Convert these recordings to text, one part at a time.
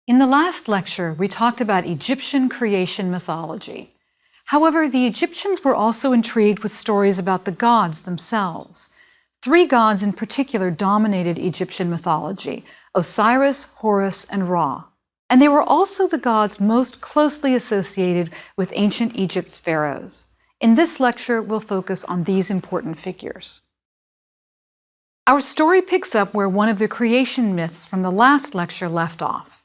In the last lecture, we talked about Egyptian creation mythology. However, the Egyptians were also intrigued with stories about the gods themselves. Three gods in particular dominated Egyptian mythology: Osiris, Horus, and Ra. And they were also the gods most closely associated with ancient Egypt's pharaohs. In this lecture, we'll focus on these important figures. Our story picks up where one of the creation myths from the last lecture left off.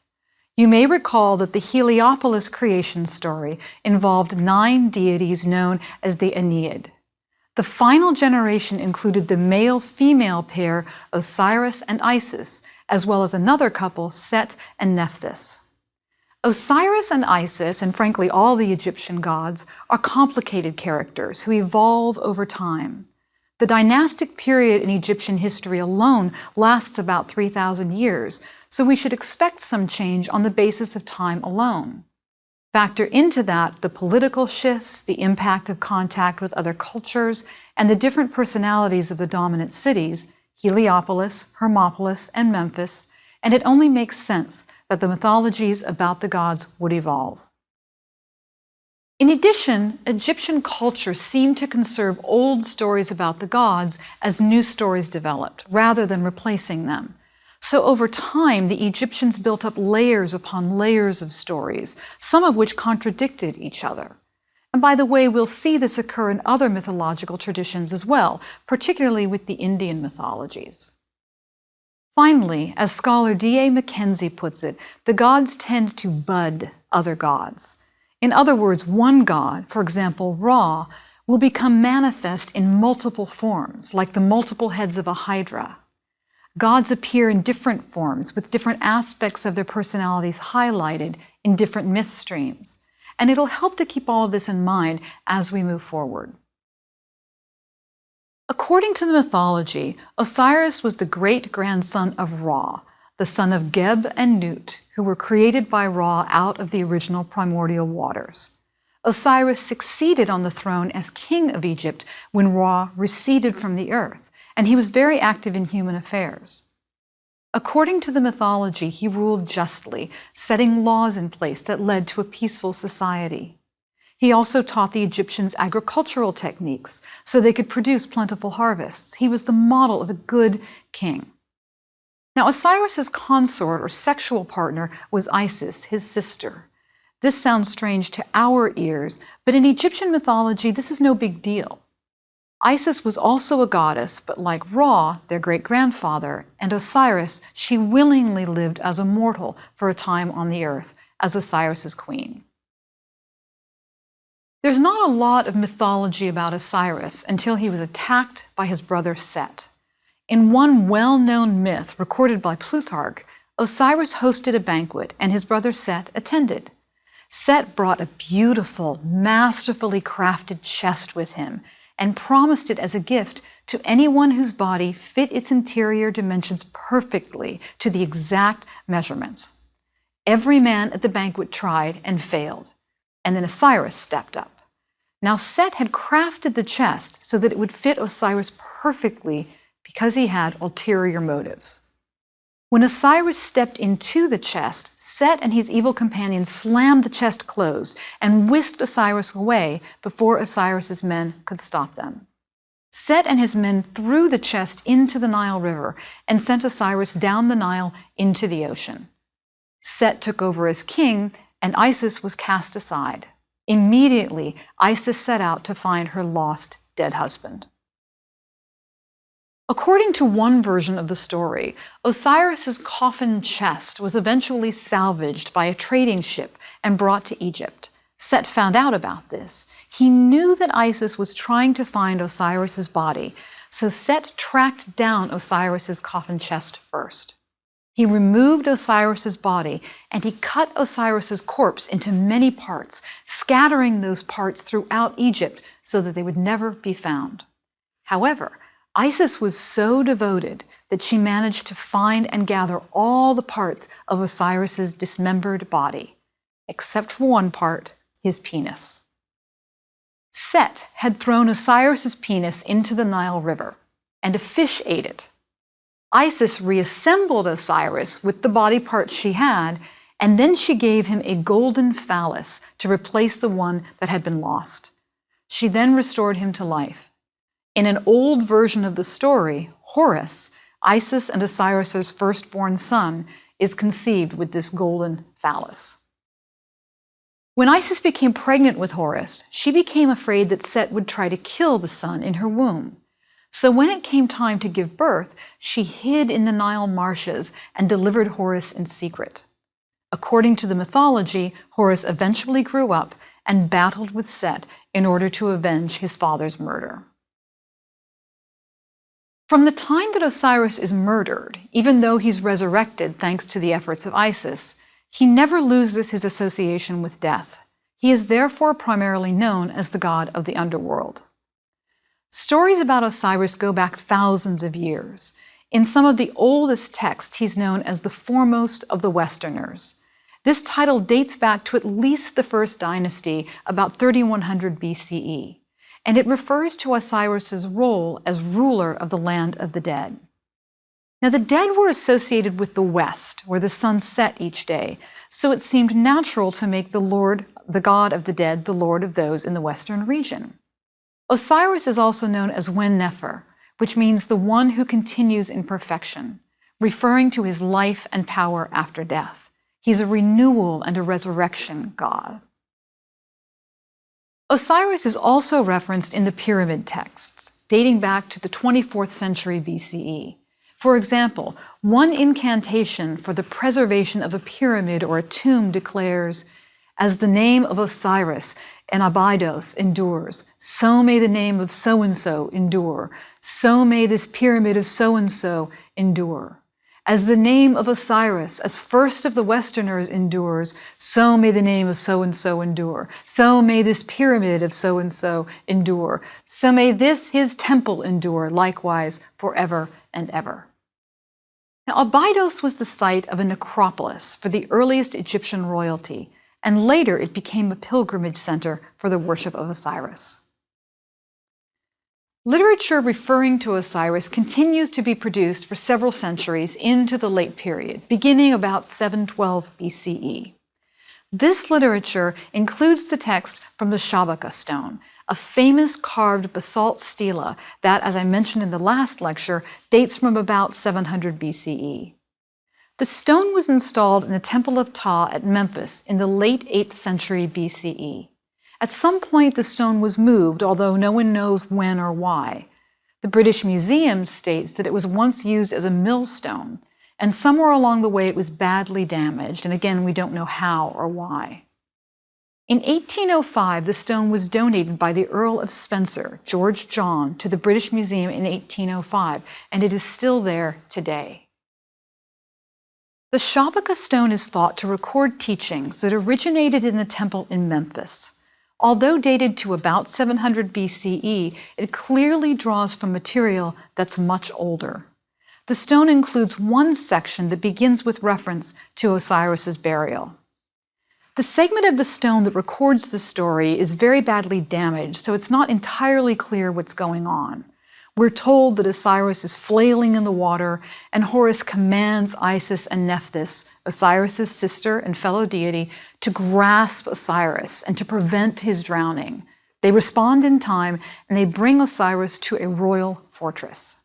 You may recall that the Heliopolis creation story involved 9 deities known as the Ennead. The final generation included the male-female pair Osiris and Isis, as well as another couple, Set and Nephthys. Osiris and Isis, and frankly all the Egyptian gods, are complicated characters who evolve over time. The dynastic period in Egyptian history alone lasts about 3,000 years, so we should expect some change on the basis of time alone. Factor into that the political shifts, the impact of contact with other cultures, and the different personalities of the dominant cities, Heliopolis, Hermopolis, and Memphis, and it only makes sense that the mythologies about the gods would evolve. In addition, Egyptian culture seemed to conserve old stories about the gods as new stories developed, rather than replacing them. So over time, the Egyptians built up layers upon layers of stories, some of which contradicted each other. And by the way, we'll see this occur in other mythological traditions as well, particularly with the Indian mythologies. Finally, as scholar D.A. Mackenzie puts it, the gods tend to bud other gods. In other words, one god, for example, Ra, will become manifest in multiple forms, like the multiple heads of a hydra. Gods appear in different forms, with different aspects of their personalities highlighted in different myth streams. And it'll help to keep all of this in mind as we move forward. According to the mythology, Osiris was the great-grandson of Ra, the son of Geb and Nut, who were created by Ra out of the original primordial waters. Osiris succeeded on the throne as king of Egypt when Ra receded from the earth, and he was very active in human affairs. According to the mythology, he ruled justly, setting laws in place that led to a peaceful society. He also taught the Egyptians agricultural techniques so they could produce plentiful harvests. He was the model of a good king. Now, Osiris's consort or sexual partner was Isis, his sister. This sounds strange to our ears, but in Egyptian mythology, this is no big deal. Isis was also a goddess, but like Ra, their great-grandfather, and Osiris, she willingly lived as a mortal for a time on the earth, as Osiris's queen. There's not a lot of mythology about Osiris until he was attacked by his brother Set. In one well-known myth recorded by Plutarch, Osiris hosted a banquet and his brother Set attended. Set brought a beautiful, masterfully crafted chest with him and promised it as a gift to anyone whose body fit its interior dimensions perfectly to the exact measurements. Every man at the banquet tried and failed, and then Osiris stepped up. Now Set had crafted the chest so that it would fit Osiris perfectly because he had ulterior motives. When Osiris stepped into the chest, Set and his evil companion slammed the chest closed and whisked Osiris away before Osiris's men could stop them. Set and his men threw the chest into the Nile River and sent Osiris down the Nile into the ocean. Set took over as king, and Isis was cast aside. Immediately, Isis set out to find her lost, dead husband. According to one version of the story, Osiris's coffin chest was eventually salvaged by a trading ship and brought to Egypt. Set found out about this. He knew that Isis was trying to find Osiris's body, so Set tracked down Osiris's coffin chest first. He removed Osiris's body and he cut Osiris's corpse into many parts, scattering those parts throughout Egypt so that they would never be found. However, Isis was so devoted that she managed to find and gather all the parts of Osiris's dismembered body, except for one part, his penis. Set had thrown Osiris's penis into the Nile River, and a fish ate it. Isis reassembled Osiris with the body parts she had, and then she gave him a golden phallus to replace the one that had been lost. She then restored him to life. In an old version of the story, Horus, Isis and Osiris's firstborn son, is conceived with this golden phallus. When Isis became pregnant with Horus, she became afraid that Set would try to kill the son in her womb. So when it came time to give birth, she hid in the Nile marshes and delivered Horus in secret. According to the mythology, Horus eventually grew up and battled with Set in order to avenge his father's murder. From the time that Osiris is murdered, even though he's resurrected thanks to the efforts of Isis, he never loses his association with death. He is therefore primarily known as the god of the underworld. Stories about Osiris go back thousands of years. In some of the oldest texts, he's known as the foremost of the Westerners. This title dates back to at least the first dynasty, about 3100 BCE, and it refers to Osiris's role as ruler of the land of the dead. Now, the dead were associated with the West, where the sun set each day, so it seemed natural to make the god of the dead, the lord of those in the Western region. Osiris is also known as Wen-Nefer, which means the one who continues in perfection, referring to his life and power after death. He's a renewal and a resurrection god. Osiris is also referenced in the pyramid texts, dating back to the 24th century BCE. For example, one incantation for the preservation of a pyramid or a tomb declares, "As the name of Osiris and Abydos endures, so may the name of so-and-so endure, so may this pyramid of so-and-so endure. As the name of Osiris, as first of the Westerners endures, so may the name of so-and-so endure, so may this pyramid of so-and-so endure, so may this his temple endure likewise forever and ever." Now, Abydos was the site of a necropolis for the earliest Egyptian royalty, and later it became a pilgrimage center for the worship of Osiris. Literature referring to Osiris continues to be produced for several centuries into the late period, beginning about 712 BCE. This literature includes the text from the Shabaka stone, a famous carved basalt stela that, as I mentioned in the last lecture, dates from about 700 BCE. The stone was installed in the Temple of Ptah at Memphis in the late 8th century BCE. At some point, the stone was moved, although no one knows when or why. The British Museum states that it was once used as a millstone, and somewhere along the way it was badly damaged, and again, we don't know how or why. In 1805, the stone was donated by the Earl of Spencer, George John, to the British Museum in 1805, and it is still there today. The Shabaka stone is thought to record teachings that originated in the temple in Memphis. Although dated to about 700 BCE, it clearly draws from material that's much older. The stone includes one section that begins with reference to Osiris's burial. The segment of the stone that records the story is very badly damaged, so it's not entirely clear what's going on. We're told that Osiris is flailing in the water, and Horus commands Isis and Nephthys, Osiris's sister and fellow deity, to grasp Osiris and to prevent his drowning. They respond in time, and they bring Osiris to a royal fortress.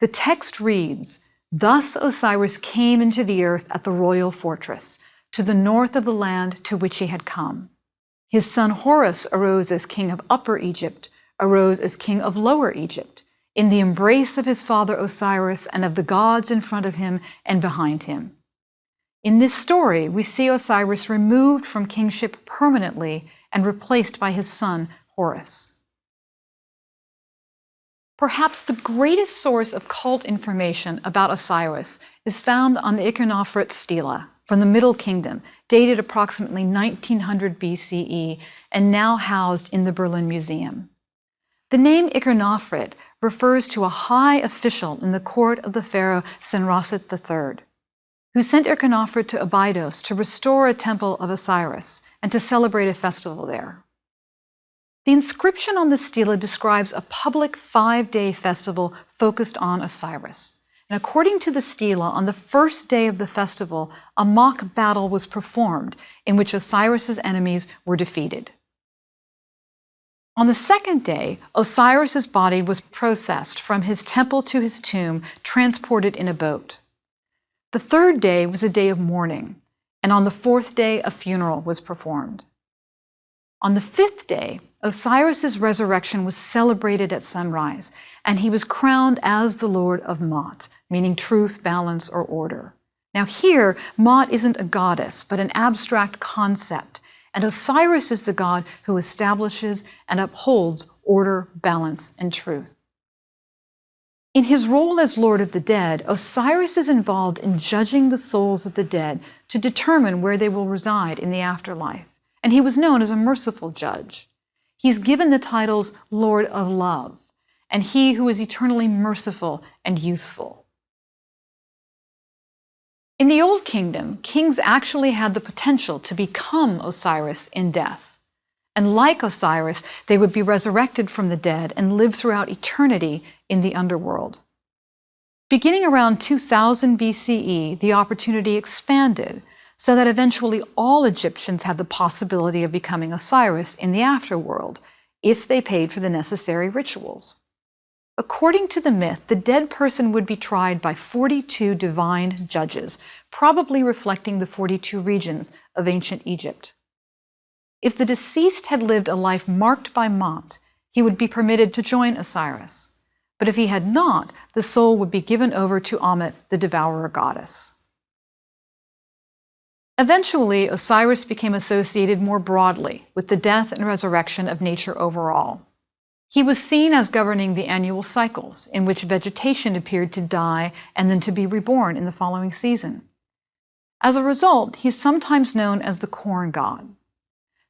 The text reads, "Thus Osiris came into the earth at the royal fortress, to the north of the land to which he had come. His son Horus arose as king of Upper Egypt, arose as king of Lower Egypt, in the embrace of his father Osiris and of the gods in front of him and behind him." In this story, we see Osiris removed from kingship permanently and replaced by his son Horus. Perhaps the greatest source of cult information about Osiris is found on the Iconophorit stela from the Middle Kingdom, dated approximately 1900 BCE and now housed in the Berlin Museum. The name Iconophorit refers to a high official in the court of the pharaoh Senrasit III, who sent Iconophorit to Abydos to restore a temple of Osiris and to celebrate a festival there. The inscription on the stela describes a public 5-day festival focused on Osiris. And according to the stela, on the first day of the festival, a mock battle was performed in which Osiris's enemies were defeated. On the second day, Osiris's body was processed from his temple to his tomb, transported in a boat. The third day was a day of mourning, and on the fourth day, a funeral was performed. On the fifth day, Osiris's resurrection was celebrated at sunrise, and he was crowned as the Lord of Ma'at, meaning truth, balance, or order. Now here, Ma'at isn't a goddess, but an abstract concept, and Osiris is the god who establishes and upholds order, balance, and truth. In his role as Lord of the Dead, Osiris is involved in judging the souls of the dead to determine where they will reside in the afterlife, and he was known as a merciful judge. He's given the titles Lord of Love, and he who is eternally merciful and useful. In the Old Kingdom, kings actually had the potential to become Osiris in death. And like Osiris, they would be resurrected from the dead and live throughout eternity in the underworld. Beginning around 2000 BCE, the opportunity expanded so that eventually all Egyptians had the possibility of becoming Osiris in the afterworld if they paid for the necessary rituals. According to the myth, the dead person would be tried by 42 divine judges, probably reflecting the 42 regions of ancient Egypt. If the deceased had lived a life marked by Ma'at, he would be permitted to join Osiris. But if he had not, the soul would be given over to Ammit, the devourer goddess. Eventually, Osiris became associated more broadly with the death and resurrection of nature overall. He was seen as governing the annual cycles, in which vegetation appeared to die and then to be reborn in the following season. As a result, he's sometimes known as the corn god.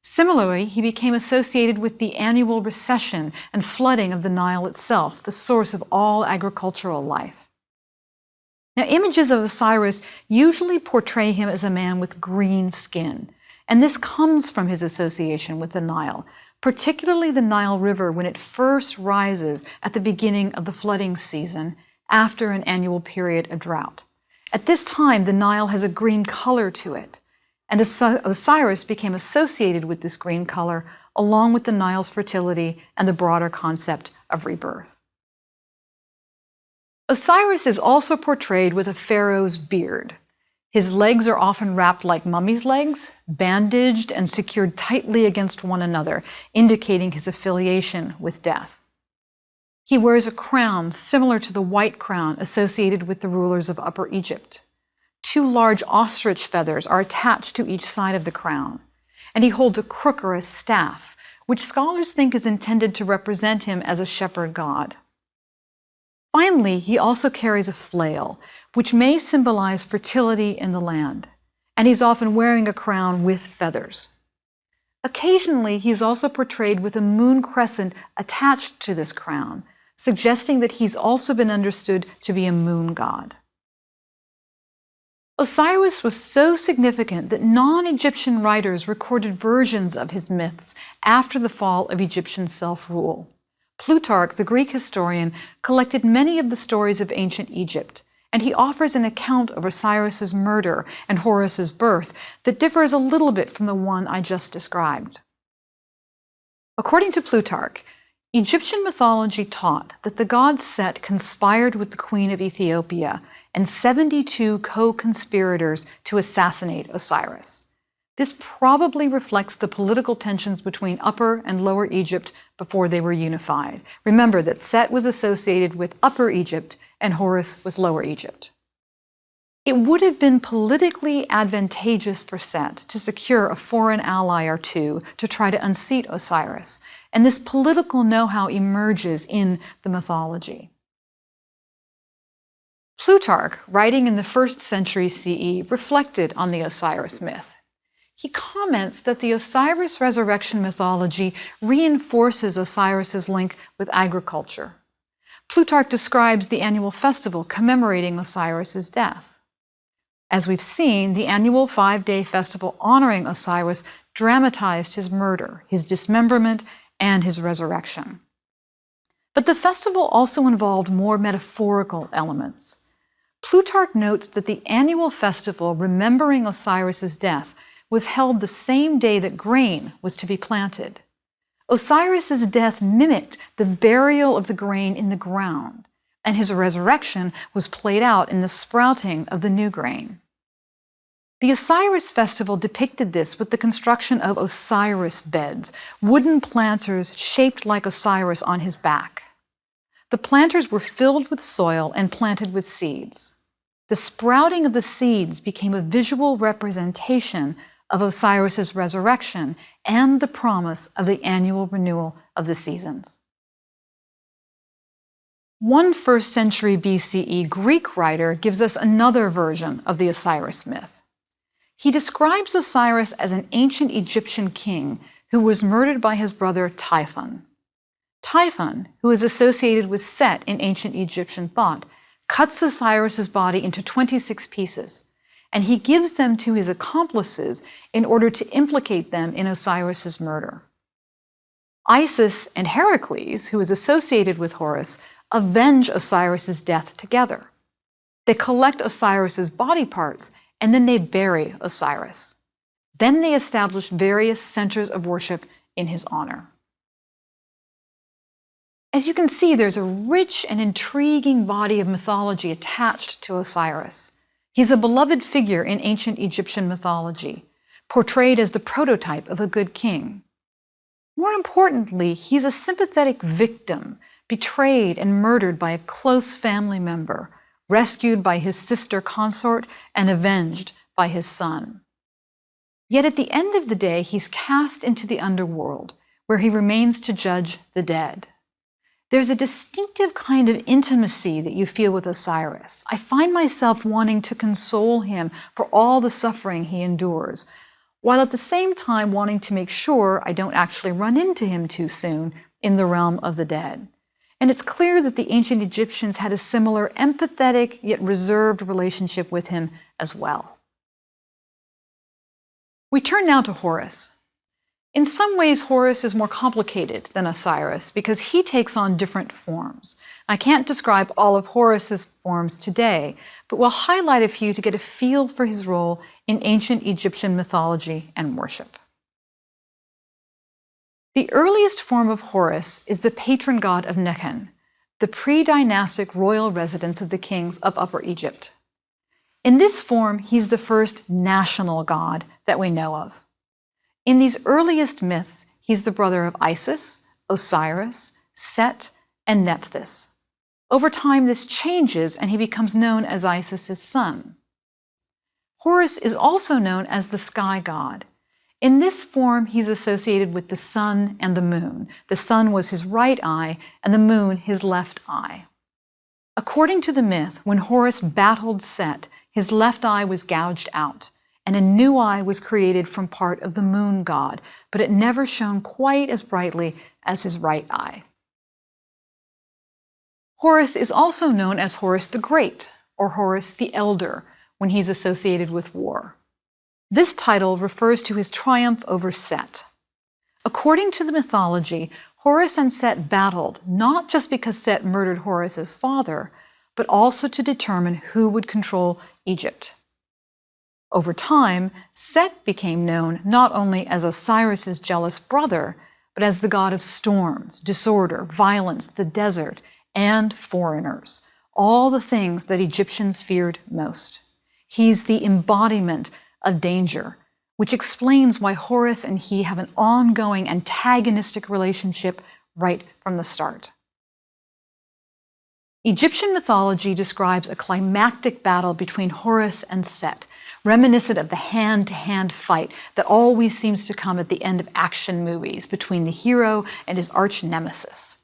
Similarly, he became associated with the annual recession and flooding of the Nile itself, the source of all agricultural life. Now, images of Osiris usually portray him as a man with green skin, and this comes from his association with the Nile, particularly the Nile River when it first rises at the beginning of the flooding season after an annual period of drought. At this time, the Nile has a green color to it, and Osiris became associated with this green color along with the Nile's fertility and the broader concept of rebirth. Osiris is also portrayed with a pharaoh's beard. His legs are often wrapped like mummies' legs, bandaged and secured tightly against one another, indicating his affiliation with death. He wears a crown similar to the white crown associated with the rulers of Upper Egypt. 2 large ostrich feathers are attached to each side of the crown, and he holds a crook or a staff, which scholars think is intended to represent him as a shepherd god. Finally, he also carries a flail, which may symbolize fertility in the land, and he's often wearing a crown with feathers. Occasionally, he's also portrayed with a moon crescent attached to this crown, suggesting that he's also been understood to be a moon god. Osiris was so significant that non-Egyptian writers recorded versions of his myths after the fall of Egyptian self-rule. Plutarch, the Greek historian, collected many of the stories of ancient Egypt, and he offers an account of Osiris's murder and Horus's birth that differs a little bit from the one I just described. According to Plutarch, Egyptian mythology taught that the god Set conspired with the queen of Ethiopia and 72 co-conspirators to assassinate Osiris. This probably reflects the political tensions between Upper and Lower Egypt before they were unified. Remember that Set was associated with Upper Egypt and Horus with Lower Egypt. It would have been politically advantageous for Set to secure a foreign ally or two to try to unseat Osiris, and this political know-how emerges in the mythology. Plutarch, writing in the 1st century CE, reflected on the Osiris myth. He comments that the Osiris resurrection mythology reinforces Osiris's link with agriculture. Plutarch describes the annual festival commemorating Osiris's death. As we've seen, the annual 5-day festival honoring Osiris dramatized his murder, his dismemberment, and his resurrection. But the festival also involved more metaphorical elements. Plutarch notes that the annual festival remembering Osiris's death was held the same day that grain was to be planted. Osiris's death mimicked the burial of the grain in the ground, and his resurrection was played out in the sprouting of the new grain. The Osiris festival depicted this with the construction of Osiris beds, wooden planters shaped like Osiris on his back. The planters were filled with soil and planted with seeds. The sprouting of the seeds became a visual representation of Osiris's resurrection and the promise of the annual renewal of the seasons. One 1st century BCE Greek writer gives us another version of the Osiris myth. He describes Osiris as an ancient Egyptian king who was murdered by his brother Typhon. Typhon, who is associated with Set in ancient Egyptian thought, cuts Osiris's body into 26 pieces, and he gives them to his accomplices in order to implicate them in Osiris's murder. Isis and Heracles, who is associated with Horus, avenge Osiris's death together. They collect Osiris's body parts, and then they bury Osiris. Then they establish various centers of worship in his honor. As you can see, there's a rich and intriguing body of mythology attached to Osiris. He's a beloved figure in ancient Egyptian mythology, portrayed as the prototype of a good king. More importantly, he's a sympathetic victim, betrayed and murdered by a close family member, rescued by his sister consort, and avenged by his son. Yet at the end of the day, he's cast into the underworld, where he remains to judge the dead. There's a distinctive kind of intimacy that you feel with Osiris. I find myself wanting to console him for all the suffering he endures, while at the same time wanting to make sure I don't actually run into him too soon in the realm of the dead. And it's clear that the ancient Egyptians had a similar empathetic yet reserved relationship with him as well. We turn now to Horus. In some ways, Horus is more complicated than Osiris because he takes on different forms. I can't describe all of Horus's forms today, but we'll highlight a few to get a feel for his role in ancient Egyptian mythology and worship. The earliest form of Horus is the patron god of Nekhen, the pre-dynastic royal residence of the kings of Upper Egypt. In this form, he's the first national god that we know of. In these earliest myths, he's the brother of Isis, Osiris, Set, and Nephthys. Over time, this changes and he becomes known as Isis's son. Horus is also known as the sky god. In this form, he's associated with the sun and the moon. The sun was his right eye and the moon his left eye. According to the myth, when Horus battled Set, his left eye was gouged out, and a new eye was created from part of the moon god, but it never shone quite as brightly as his right eye. Horus is also known as Horus the Great, or Horus the Elder, when he's associated with war. This title refers to his triumph over Set. According to the mythology, Horus and Set battled not just because Set murdered Horus's father, but also to determine who would control Egypt. Over time, Set became known not only as Osiris's jealous brother, but as the god of storms, disorder, violence, the desert, and foreigners, all the things that Egyptians feared most. He's the embodiment of danger, which explains why Horus and he have an ongoing antagonistic relationship right from the start. Egyptian mythology describes a climactic battle between Horus and Set, reminiscent of the hand-to-hand fight that always seems to come at the end of action movies between the hero and his arch-nemesis.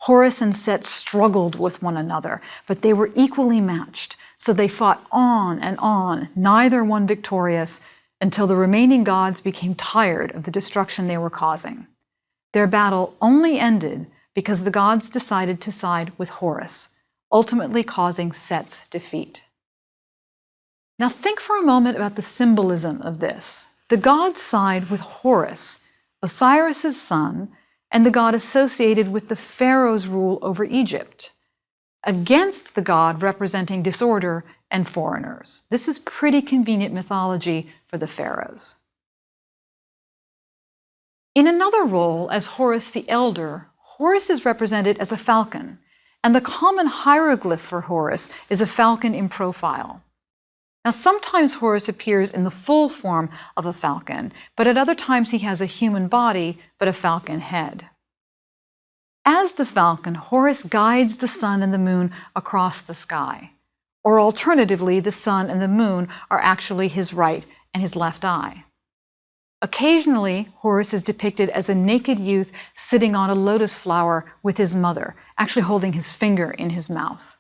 Horus and Set struggled with one another, but they were equally matched, so they fought on, neither one victorious, until the remaining gods became tired of the destruction they were causing. Their battle only ended because the gods decided to side with Horus, ultimately causing Set's defeat. Now think for a moment about the symbolism of this. The gods side with Horus, Osiris's son, and the god associated with the pharaoh's rule over Egypt, against the god representing disorder and foreigners. This is pretty convenient mythology for the pharaohs. In another role, as Horus the Elder, Horus is represented as a falcon, and the common hieroglyph for Horus is a falcon in profile. Now, sometimes Horus appears in the full form of a falcon, but at other times he has a human body, but a falcon head. As the falcon, Horus guides the sun and the moon across the sky. Or alternatively, the sun and the moon are actually his right and his left eye. Occasionally, Horus is depicted as a naked youth sitting on a lotus flower with his mother, actually holding his finger in his mouth.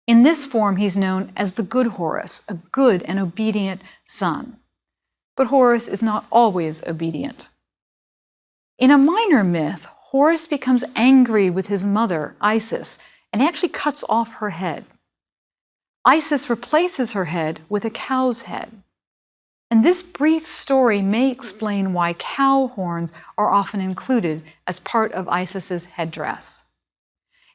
In this form, he's known as the good Horus, a good and obedient son. But Horus is not always obedient. In a minor myth, Horus becomes angry with his mother, Isis, and he actually cuts off her head. Isis replaces her head with a cow's head. And this brief story may explain why cow horns are often included as part of Isis's headdress.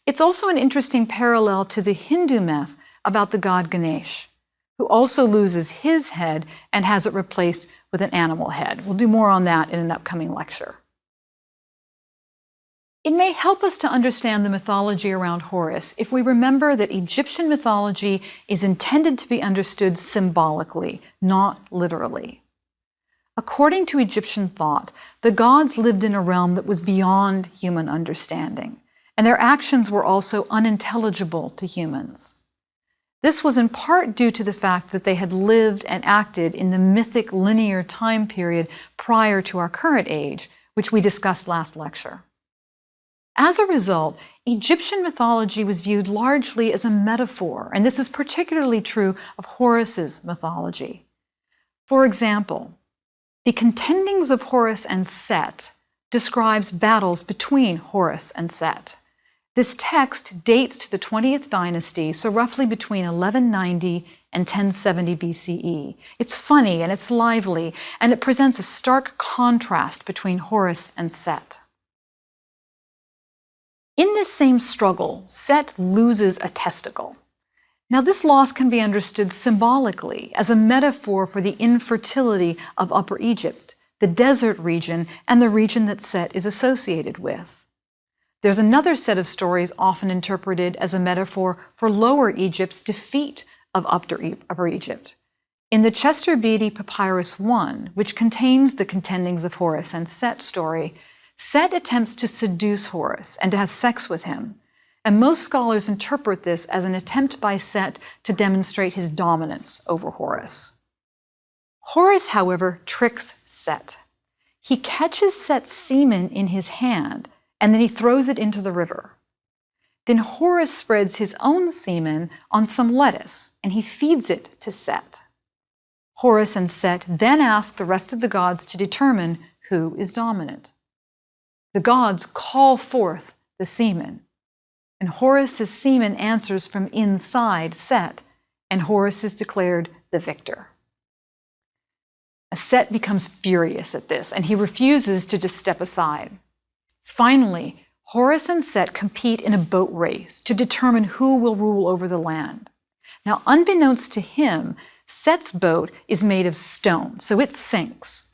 It's also an interesting parallel to the Hindu myth about the god Ganesh, who also loses his head and has it replaced with an animal head. We'll do more on that in an upcoming lecture. It may help us to understand the mythology around Horus if we remember that Egyptian mythology is intended to be understood symbolically, not literally. According to Egyptian thought, the gods lived in a realm that was beyond human understanding, and their actions were also unintelligible to humans. This was in part due to the fact that they had lived and acted in the mythic linear time period prior to our current age, which we discussed last lecture. As a result, Egyptian mythology was viewed largely as a metaphor, and this is particularly true of Horus's mythology. For example, the Contendings of Horus and Set describes battles between Horus and Set. This text dates to the 20th dynasty, so roughly between 1190 and 1070 BCE. It's funny and it's lively, and it presents a stark contrast between Horus and Set. In this same struggle, Set loses a testicle. Now, this loss can be understood symbolically as a metaphor for the infertility of Upper Egypt, the desert region, and the region that Set is associated with. There's another set of stories often interpreted as a metaphor for Lower Egypt's defeat of Upper Egypt. In the Chester Beatty Papyrus I, which contains the Contendings of Horus and Set story, Set attempts to seduce Horus and to have sex with him, and most scholars interpret this as an attempt by Set to demonstrate his dominance over Horus. Horus, however, tricks Set. He catches Set's semen in his hand, and then he throws it into the river. Then Horus spreads his own semen on some lettuce, and he feeds it to Set. Horus and Set then ask the rest of the gods to determine who is dominant. The gods call forth the semen, and Horus's semen answers from inside Set, and Horus is declared the victor. Set becomes furious at this, and he refuses to just step aside. Finally, Horus and Set compete in a boat race to determine who will rule over the land. Now, unbeknownst to him, Set's boat is made of stone, so it sinks.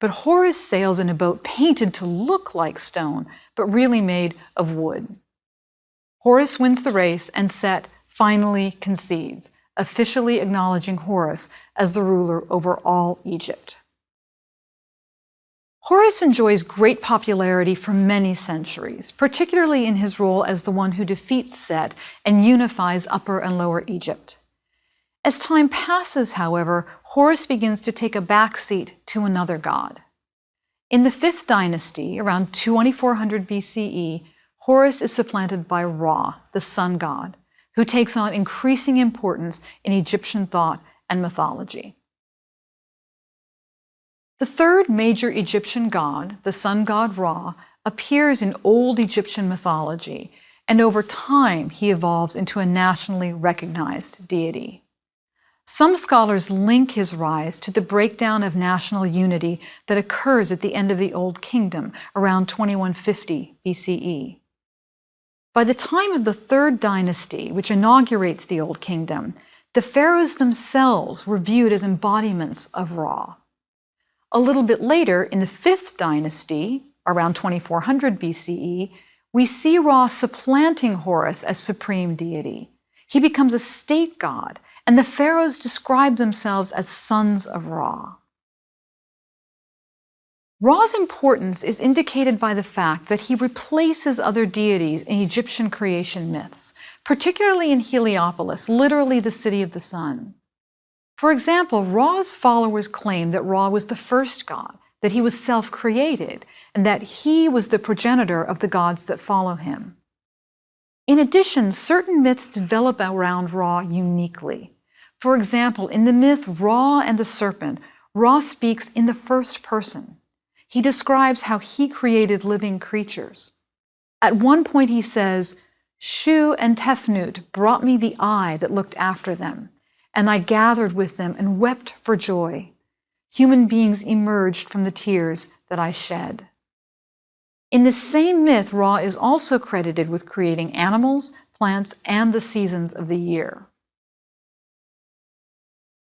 But Horus sails in a boat painted to look like stone, but really made of wood. Horus wins the race, and Set finally concedes, officially acknowledging Horus as the ruler over all Egypt. Horus enjoys great popularity for many centuries, particularly in his role as the one who defeats Set and unifies Upper and Lower Egypt. As time passes, however, Horus begins to take a backseat to another god. In the 5th dynasty, around 2400 BCE, Horus is supplanted by Ra, the sun god, who takes on increasing importance in Egyptian thought and mythology. The third major Egyptian god, the sun god Ra, appears in Old Egyptian mythology, and over time he evolves into a nationally recognized deity. Some scholars link his rise to the breakdown of national unity that occurs at the end of the Old Kingdom, around 2150 BCE. By the time of the 3rd dynasty, which inaugurates the Old Kingdom, The pharaohs themselves were viewed as embodiments of Ra. A little bit later, in the 5th dynasty, around 2400 BCE, we see Ra supplanting Horus as supreme deity. He becomes a state god, and the pharaohs describe themselves as sons of Ra. Ra's importance is indicated by the fact that he replaces other deities in Egyptian creation myths, particularly in Heliopolis, literally the city of the sun. For example, Ra's followers claim that Ra was the first god, that he was self-created, and that he was the progenitor of the gods that follow him. In addition, certain myths develop around Ra uniquely. For example, in the myth Ra and the Serpent, Ra speaks in the first person. He describes how he created living creatures. At one point he says, "Shu and Tefnut brought me the eye that looked after them, and I gathered with them and wept for joy. Human beings emerged from the tears that I shed." In the same myth, Ra is also credited with creating animals, plants, and the seasons of the year.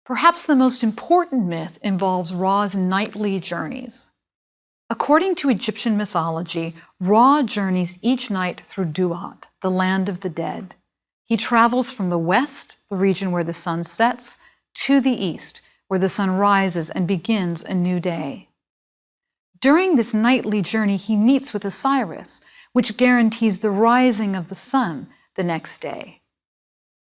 Perhaps the most important myth involves Ra's nightly journeys. According to Egyptian mythology, Ra journeys each night through Duat, the land of the dead. He travels from the west, the region where the sun sets, to the east, where the sun rises and begins a new day. During this nightly journey, he meets with Osiris, which guarantees the rising of the sun the next day.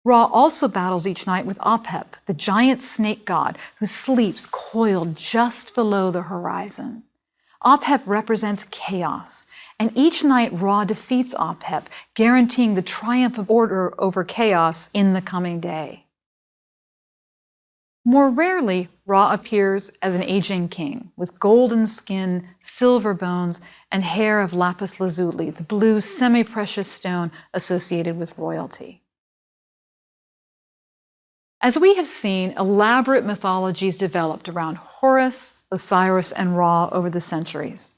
Ra also battles each night with Apep, the giant snake god who sleeps coiled just below the horizon. Apep represents chaos, and each night Ra defeats Apep, guaranteeing the triumph of order over chaos in the coming day. More rarely, Ra appears as an aging king with golden skin, silver bones, and hair of lapis lazuli, the blue semi-precious stone associated with royalty. As we have seen, elaborate mythologies developed around Horus, Osiris, and Ra over the centuries.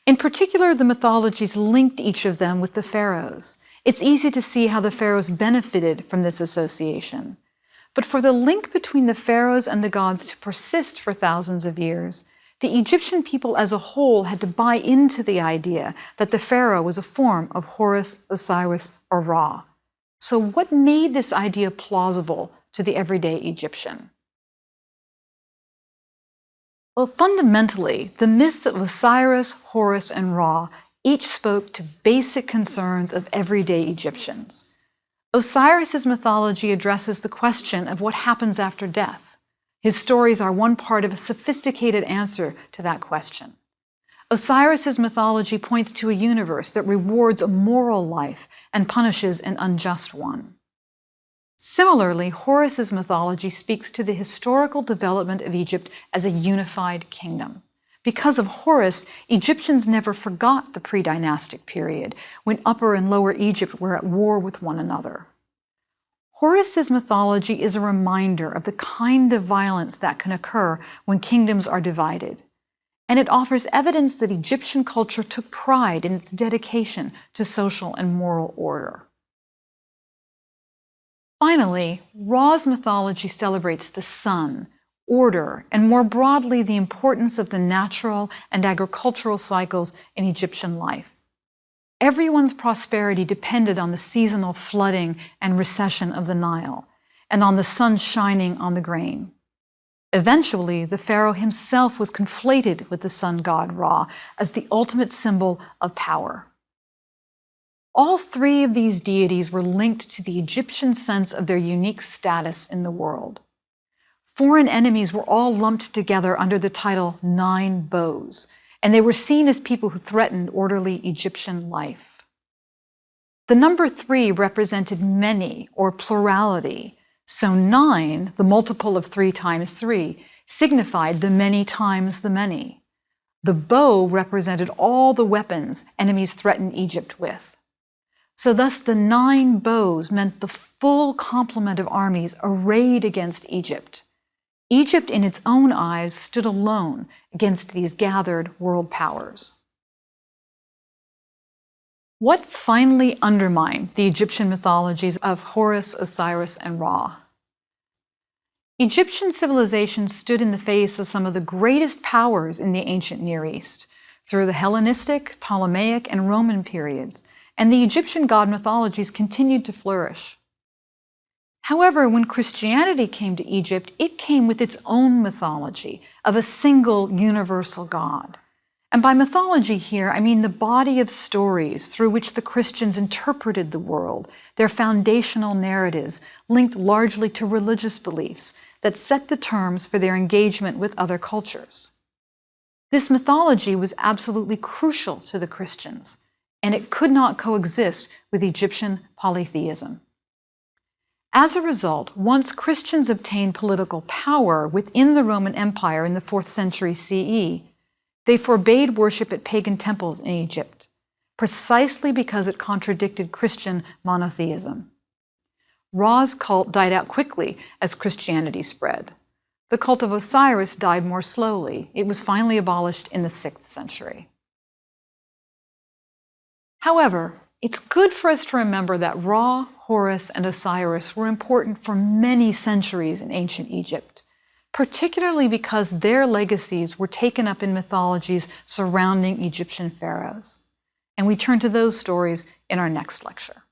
In particular, the mythologies linked each of them with the pharaohs. It's easy to see how the pharaohs benefited from this association. But for the link between the pharaohs and the gods to persist for thousands of years, the Egyptian people as a whole had to buy into the idea that the pharaoh was a form of Horus, Osiris, or Ra. So what made this idea plausible to the everyday Egyptian? Well, fundamentally, the myths of Osiris, Horus, and Ra each spoke to basic concerns of everyday Egyptians. Osiris's mythology addresses the question of what happens after death. His stories are one part of a sophisticated answer to that question. Osiris's mythology points to a universe that rewards a moral life and punishes an unjust one. Similarly, Horus's mythology speaks to the historical development of Egypt as a unified kingdom. Because of Horus, Egyptians never forgot the pre-dynastic period, when Upper and Lower Egypt were at war with one another. Horus's mythology is a reminder of the kind of violence that can occur when kingdoms are divided, and it offers evidence that Egyptian culture took pride in its dedication to social and moral order. Finally, Ra's mythology celebrates the sun, order, and more broadly, the importance of the natural and agricultural cycles in Egyptian life. Everyone's prosperity depended on the seasonal flooding and recession of the Nile, and on the sun shining on the grain. Eventually, the pharaoh himself was conflated with the sun god Ra as the ultimate symbol of power. All three of these deities were linked to the Egyptian sense of their unique status in the world. Foreign enemies were all lumped together under the title Nine Bows, and they were seen as people who threatened orderly Egyptian life. The number 3 represented many or plurality, so 9, the multiple of 3 times 3, signified the many times the many. The bow represented all the weapons enemies threatened Egypt with. So thus the 9 bows meant the full complement of armies arrayed against Egypt. Egypt, in its own eyes, stood alone against these gathered world powers. What finally undermined the Egyptian mythologies of Horus, Osiris, and Ra? Egyptian civilization stood in the face of some of the greatest powers in the ancient Near East through the Hellenistic, Ptolemaic, and Roman periods, and the Egyptian god mythologies continued to flourish. However, when Christianity came to Egypt, it came with its own mythology of a single universal God. And by mythology here, I mean the body of stories through which the Christians interpreted the world, their foundational narratives linked largely to religious beliefs that set the terms for their engagement with other cultures. This mythology was absolutely crucial to the Christians, and it could not coexist with Egyptian polytheism. As a result, once Christians obtained political power within the Roman Empire in the 4th century CE, they forbade worship at pagan temples in Egypt, precisely because it contradicted Christian monotheism. Ra's cult died out quickly as Christianity spread. The cult of Osiris died more slowly. It was finally abolished in the 6th century. However, it's good for us to remember that Ra, Horus, and Osiris were important for many centuries in ancient Egypt, particularly because their legacies were taken up in mythologies surrounding Egyptian pharaohs. And we turn to those stories in our next lecture.